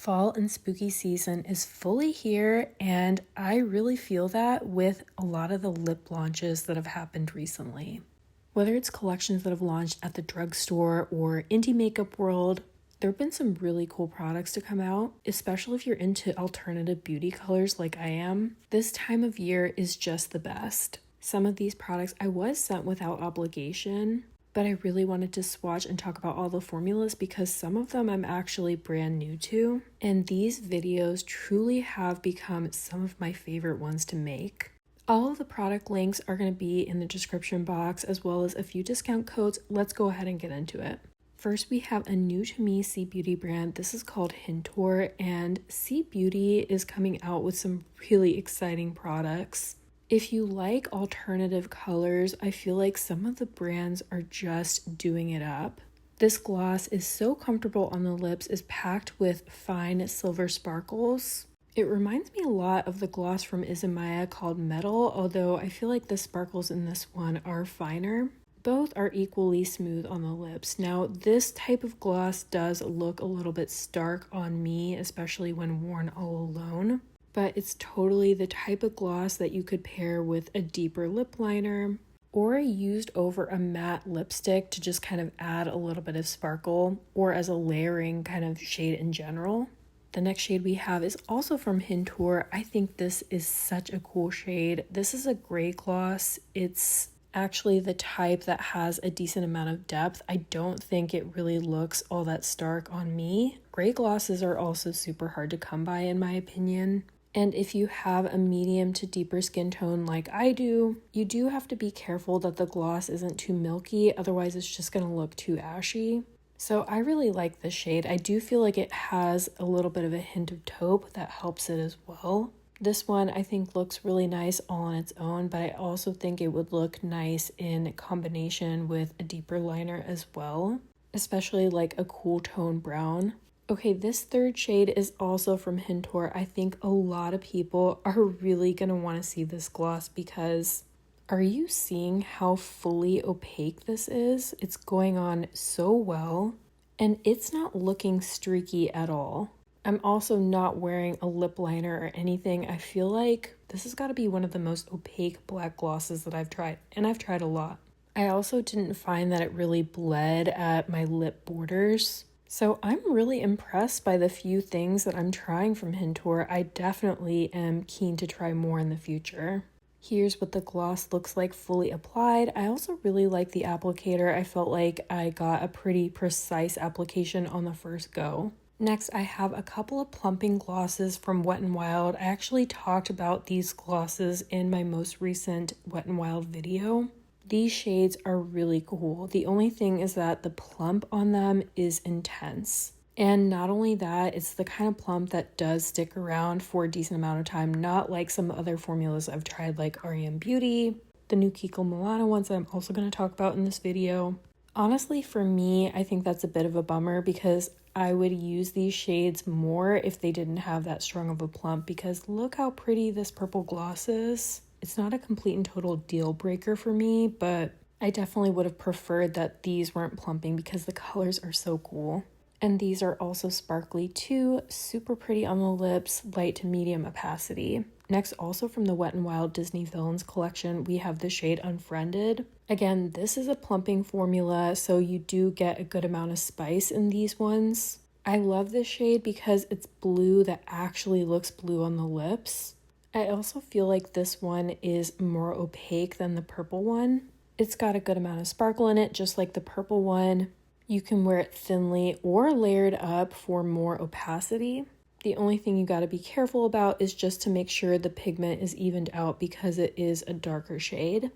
Fall and spooky season is fully here, and I really feel that with a lot of the lip launches that have happened recently. Whether it's collections that have launched at the drugstore or indie makeup world, there have been some really cool products to come out, especially if you're into alternative beauty colors like I am. This time of year is just the best. Some of these products I was sent without obligation, but I really wanted to swatch and talk about all the formulas because some of them I'm actually brand new to, and these videos truly have become some of my favorite ones to make. All of the product links are going to be in the description box as well as a few discount codes. Let's go ahead and get into it. First, we have a new to me C Beauty brand. This is called Hyntoor, and C Beauty is coming out with some really exciting products. If you like alternative colors, I feel like some of the brands are just doing it up. This gloss is so comfortable on the lips, is packed with fine silver sparkles. It reminds me a lot of the gloss from Ismaya called Metal, although I feel like the sparkles in this one are finer. Both are equally smooth on the lips. Now, this type of gloss does look a little bit stark on me, especially when worn all alone. But it's totally the type of gloss that you could pair with a deeper lip liner or used over a matte lipstick to just kind of add a little bit of sparkle or as a layering kind of shade in general. The next shade we have is also from Hyntoor. I think this is such a cool shade. This is a gray gloss. It's actually the type that has a decent amount of depth. I don't think it really looks all that stark on me. Gray glosses are also super hard to come by in my opinion. And if you have a medium to deeper skin tone like I do, you do have to be careful that the gloss isn't too milky, otherwise it's just going to look too ashy. So I really like this shade. I do feel like it has a little bit of a hint of taupe that helps it as well. This one I think looks really nice all on its own, but I also think it would look nice in combination with a deeper liner as well, especially like a cool tone brown. Okay, this third shade is also from Hyntoor. I think a lot of people are really going to want to see this gloss because are you seeing how fully opaque this is? It's going on so well and it's not looking streaky at all. I'm also not wearing a lip liner or anything. I feel like this has got to be one of the most opaque black glosses that I've tried, and I've tried a lot. I also didn't find that it really bled at my lip borders. So I'm really impressed by the few things that I'm trying from Hyntoor. I definitely am keen to try more in the future. Here's what the gloss looks like fully applied. I also really like the applicator. I felt like I got a pretty precise application on the first go. Next, I have a couple of plumping glosses from Wet n Wild. I actually talked about these glosses in my most recent Wet n Wild video. These shades are really cool. The only thing is that the plump on them is intense. And not only that, it's the kind of plump that does stick around for a decent amount of time, not like some other formulas I've tried like R.E.M. Beauty, the new Kiko Milano ones that I'm also going to talk about in this video. Honestly, for me, I think that's a bit of a bummer because I would use these shades more if they didn't have that strong of a plump, because look how pretty this purple gloss is. It's not a complete and total deal breaker for me, but I definitely would have preferred that these weren't plumping because the colors are so cool. And these are also sparkly too, super pretty on the lips, light to medium opacity. Next, also from the Wet n Wild Disney Villains collection, we have the shade Unfriended. Again, this is a plumping formula, so you do get a good amount of spice in these ones. I love this shade because it's blue that actually looks blue on the lips. I also feel like this one is more opaque than the purple one. It's got a good amount of sparkle in it, just like the purple one. You can wear it thinly or layered up for more opacity. The only thing you got to be careful about is just to make sure the pigment is evened out because it is a darker shade.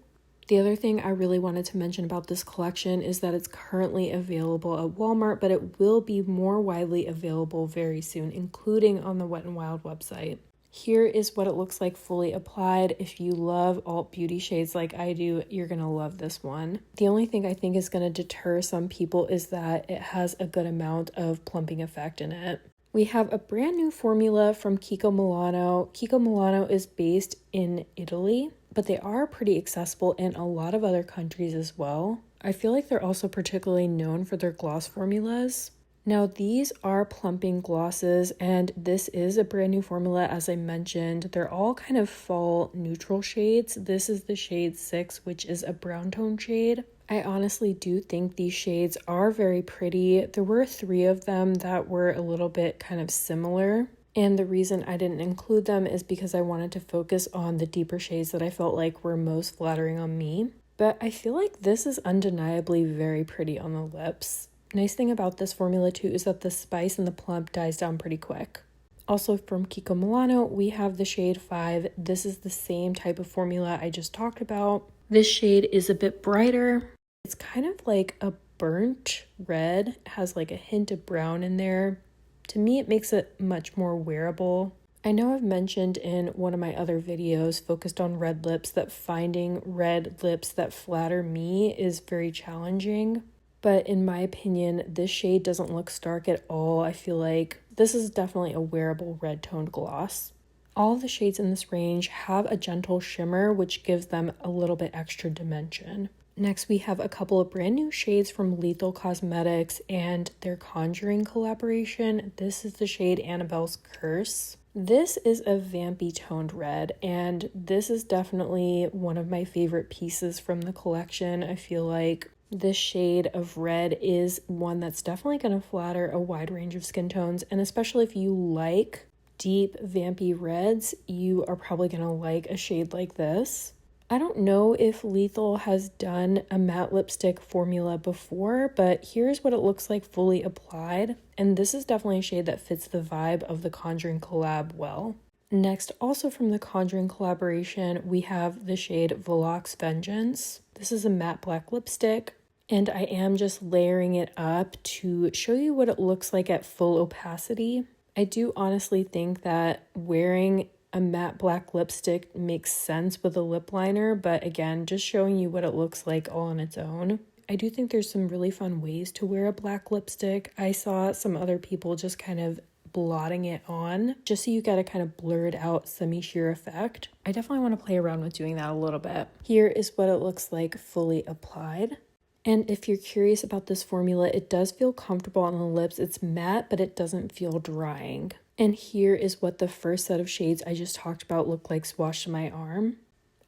The other thing I really wanted to mention about this collection is that it's currently available at Walmart, but it will be more widely available very soon, including on the Wet n Wild website. Here is what it looks like fully applied. If you love alt beauty shades like I do, you're going to love this one. The only thing I think is going to deter some people is that it has a good amount of plumping effect in it. We have a brand new formula from Kiko Milano. Kiko Milano is based in Italy, but they are pretty accessible in a lot of other countries as well. I feel like they're also particularly known for their gloss formulas. Now these are plumping glosses, and this is a brand new formula. As I mentioned, they're all kind of fall neutral shades. This is the shade 6, which is a brown tone shade. I honestly do think these shades are very pretty. There were 3 of them that were a little bit kind of similar, and the reason I didn't include them is because I wanted to focus on the deeper shades that I felt like were most flattering on me. But I feel like this is undeniably very pretty on the lips. Nice thing about this formula too is that the spice and the plump dies down pretty quick. Also from Kiko Milano, we have the shade 5. This is the same type of formula I just talked about. This shade is a bit brighter. It's kind of like a burnt red. It has like a hint of brown in there. To me, it makes it much more wearable. I know I've mentioned in one of my other videos focused on red lips that finding red lips that flatter me is very challenging. But in my opinion, this shade doesn't look stark at all. I feel like this is definitely a wearable red toned gloss. All of the shades in this range have a gentle shimmer, which gives them a little bit extra dimension. Next, we have a couple of brand new shades from Lethal Cosmetics and their Conjuring collaboration. This is the shade Annabelle's Curse. This is a vampy toned red, and this is definitely one of my favorite pieces from the collection. I feel like this shade of red is one that's definitely going to flatter a wide range of skin tones, and especially if you like deep vampy reds, you are probably going to like a shade like this. I don't know if Lethal has done a matte lipstick formula before, but here's what it looks like fully applied, and this is definitely a shade that fits the vibe of the Conjuring collab well. Next, also from the Conjuring collaboration, we have the shade Valak's Vengeance. This is a matte black lipstick, and I am just layering it up to show you what it looks like at full opacity. I do honestly think that wearing a matte black lipstick makes sense with a lip liner, but again, just showing you what it looks like all on its own. I do think there's some really fun ways to wear a black lipstick. I saw some other people just kind of blotting it on just so you get a kind of blurred out semi-sheer effect. I definitely want to play around with doing that a little bit. Here is what it looks like fully applied. And if you're curious about this formula, it does feel comfortable on the lips. It's matte, but it doesn't feel drying. And here is what the first set of shades I just talked about look like swatched to my arm.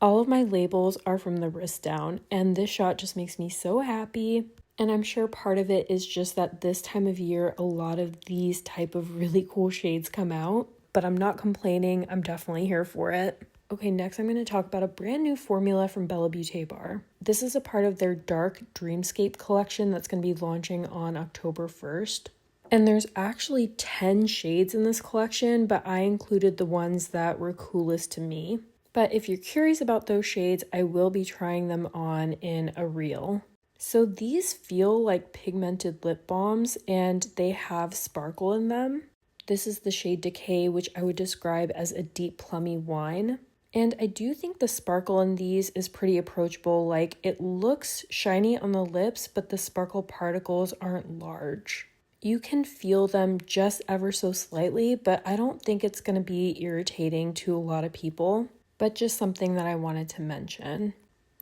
All of my labels are from the wrist down, and this shot just makes me so happy. And I'm sure part of it is just that this time of year, a lot of these type of really cool shades come out, but I'm not complaining. I'm definitely here for it. Okay, next I'm going to talk about a brand new formula from Beaute Bar. This is a part of their Dark Dreamscape collection that's going to be launching on October 1st. And there's actually 10 shades in this collection, but I included the ones that were coolest to me. But if you're curious about those shades, I will be trying them on in a reel. So these feel like pigmented lip balms, and they have sparkle in them. This is the shade Decay, which I would describe as a deep plummy wine. And I do think the sparkle in these is pretty approachable. Like, it looks shiny on the lips, but the sparkle particles aren't large. You can feel them just ever so slightly, but I don't think it's going to be irritating to a lot of people, but just something that I wanted to mention.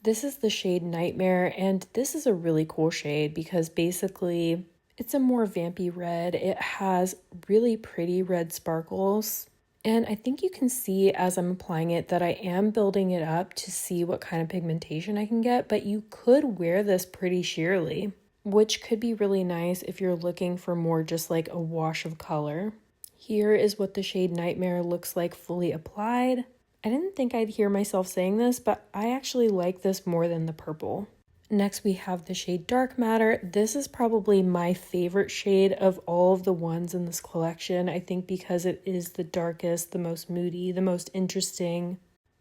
This is the shade Nightmare, and this is a really cool shade because basically it's a more vampy red. It has really pretty red sparkles. And I think you can see as I'm applying it that I am building it up to see what kind of pigmentation I can get, but you could wear this pretty sheerly, which could be really nice if you're looking for more just like a wash of color. Here is what the shade Nightmare looks like fully applied. I didn't think I'd hear myself saying this, but I actually like this more than the purple. Next, we have the shade Dark Matter. This is probably my favorite shade of all of the ones in this collection. I think because it is the darkest, the most moody, the most interesting.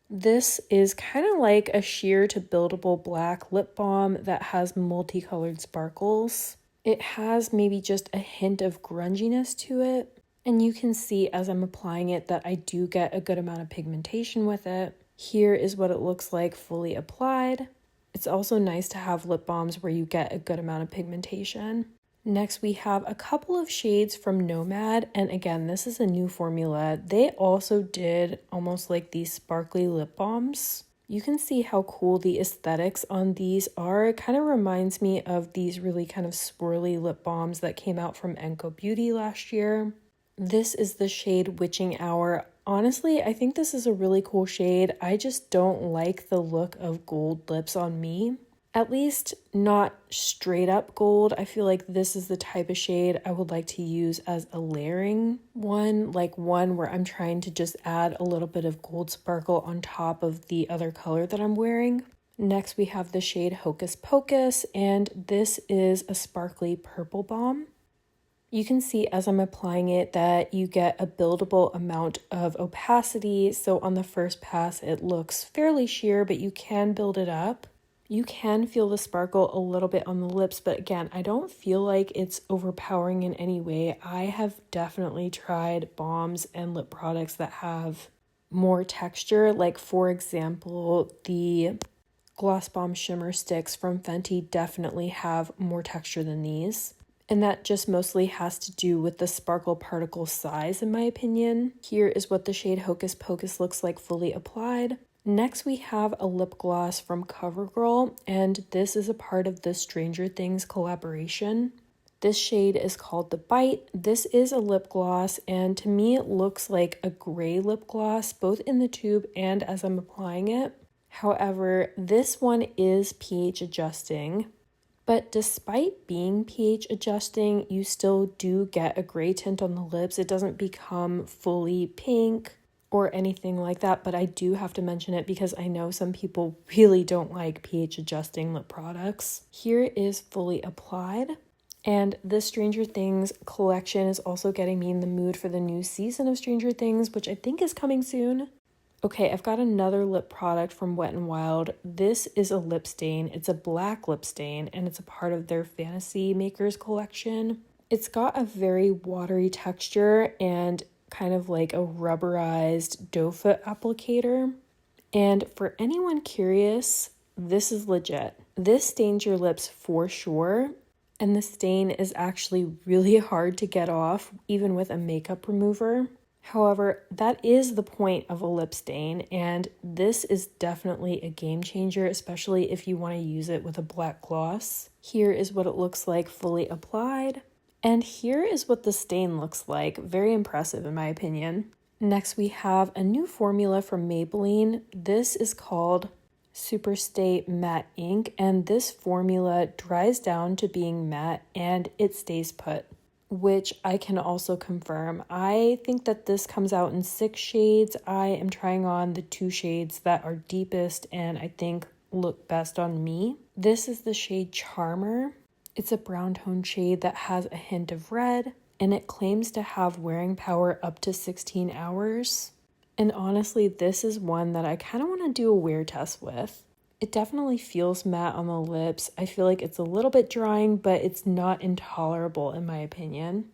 This is kind of like a sheer to buildable black lip balm that has multicolored sparkles. It has maybe just a hint of grunginess to it. And you can see as I'm applying it that I do get a good amount of pigmentation with it. Here is what it looks like fully applied. It's also nice to have lip balms where you get a good amount of pigmentation. Next, we have a couple of shades from Nomad, and again, this is a new formula. They also did almost like these sparkly lip balms. You can see how cool the aesthetics on these are. It kind of reminds me of these really kind of swirly lip balms that came out from Enco Beauty last year. This is the shade Witching Hour. Honestly, I think this is a really cool shade. I just don't like the look of gold lips on me. At least not straight up gold. I feel like this is the type of shade I would like to use as a layering one, like one where I'm trying to just add a little bit of gold sparkle on top of the other color that I'm wearing. Next, we have the shade Hocus Pocus, and this is a sparkly purple balm. You can see as I'm applying it that you get a buildable amount of opacity. So on the first pass, it looks fairly sheer, but you can build it up. You can feel the sparkle a little bit on the lips, but again, I don't feel like it's overpowering in any way. I have definitely tried balms and lip products that have more texture, like for example, the Gloss Bomb Shimmer Sticks from Fenty definitely have more texture than these. And that just mostly has to do with the sparkle particle size, in my opinion. Here is what the shade Hocus Pocus looks like fully applied. Next, we have a lip gloss from CoverGirl, and this is a part of the Stranger Things collaboration. This shade is called The Bite. This is a lip gloss, and to me it looks like a gray lip gloss, both in the tube and as I'm applying it. However, this one is pH adjusting, but despite being pH adjusting, you still do get a gray tint on the lips. It doesn't become fully pink or anything like that, but I do have to mention it because I know some people really don't like pH adjusting lip products. Here is fully applied, and this Stranger Things collection is also getting me in the mood for the new season of Stranger Things, which I think is coming soon. Okay, I've got another lip product from Wet n Wild. This is a lip stain. It's a black lip stain, and it's a part of their Fantasy Makers collection. It's got a very watery texture and kind of like a rubberized doe foot applicator. And for anyone curious, this is legit. This stains your lips for sure, and the stain is actually really hard to get off, even with a makeup remover. However, that is the point of a lip stain, and this is definitely a game changer, especially if you want to use it with a black gloss. Here is what it looks like fully applied. And here is what the stain looks like. Very impressive in my opinion. Next, we have a new formula from Maybelline. This is called Superstay Matte Ink, and this formula dries down to being matte and it stays put, which I can also confirm. I think that this comes out in 6 shades. I am trying on the 2 shades that are deepest and I think look best on me. This is the shade Charmer. It's a brown tone shade that has a hint of red, and it claims to have wearing power up to 16 hours. And honestly, this is one that I kind of want to do a wear test with. It definitely feels matte on the lips. I feel like it's a little bit drying, but it's not intolerable in my opinion.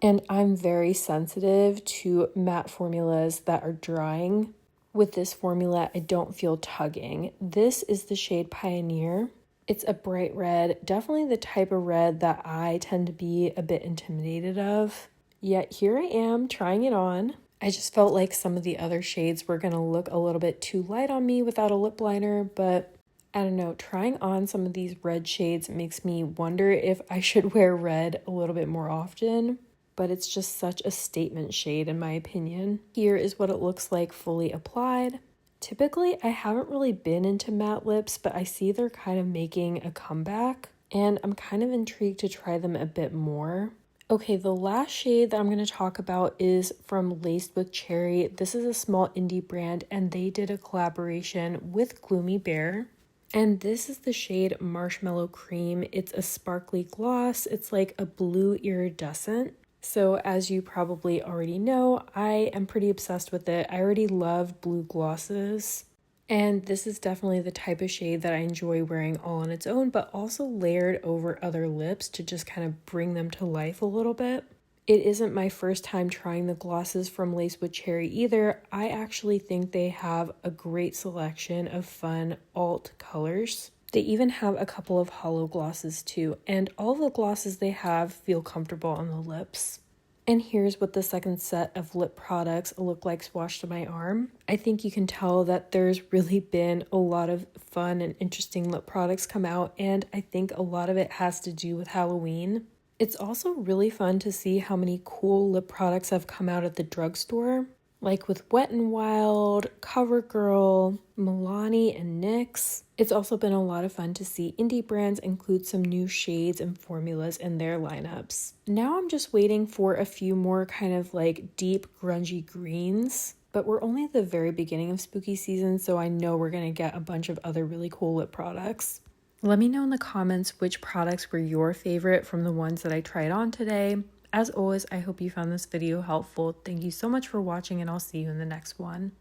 And I'm very sensitive to matte formulas that are drying. With this formula, I don't feel tugging. This is the shade Pioneer. It's a bright red, definitely the type of red that I tend to be a bit intimidated of. Yet here I am trying it on. I just felt like some of the other shades were going to look a little bit too light on me without a lip liner, but I don't know, trying on some of these red shades makes me wonder if I should wear red a little bit more often, but it's just such a statement shade in my opinion. Here is what it looks like fully applied. Typically, I haven't really been into matte lips, but I see they're kind of making a comeback, and I'm kind of intrigued to try them a bit more. Okay, the last shade that I'm going to talk about is from Laced with Cherry. This is a small indie brand, and they did a collaboration with Gloomy Bear. And this is the shade Marshmallow Cream. It's a sparkly gloss. It's like a blue iridescent. So as you probably already know, I am pretty obsessed with it. I already love blue glosses. And this is definitely the type of shade that I enjoy wearing all on its own, but also layered over other lips to just kind of bring them to life a little bit. It isn't my first time trying the glosses from Laced with Cherry either. I actually think they have a great selection of fun alt colors. They even have a couple of hollow glosses too, and all the glosses they have feel comfortable on the lips. And here's what the second set of lip products look like swatched on my arm. I think you can tell that there's really been a lot of fun and interesting lip products come out, and I think a lot of it has to do with Halloween. It's also really fun to see how many cool lip products have come out at the drugstore, like with Wet n Wild, CoverGirl, Milani, and NYX. It's also been a lot of fun to see indie brands include some new shades and formulas in their lineups. Now I'm just waiting for a few more kind of like deep grungy greens, but we're only at the very beginning of spooky season, so I know we're gonna get a bunch of other really cool lip products. Let me know in the comments which products were your favorite from the ones that I tried on today. As always, I hope you found this video helpful. Thank you so much for watching, and I'll see you in the next one.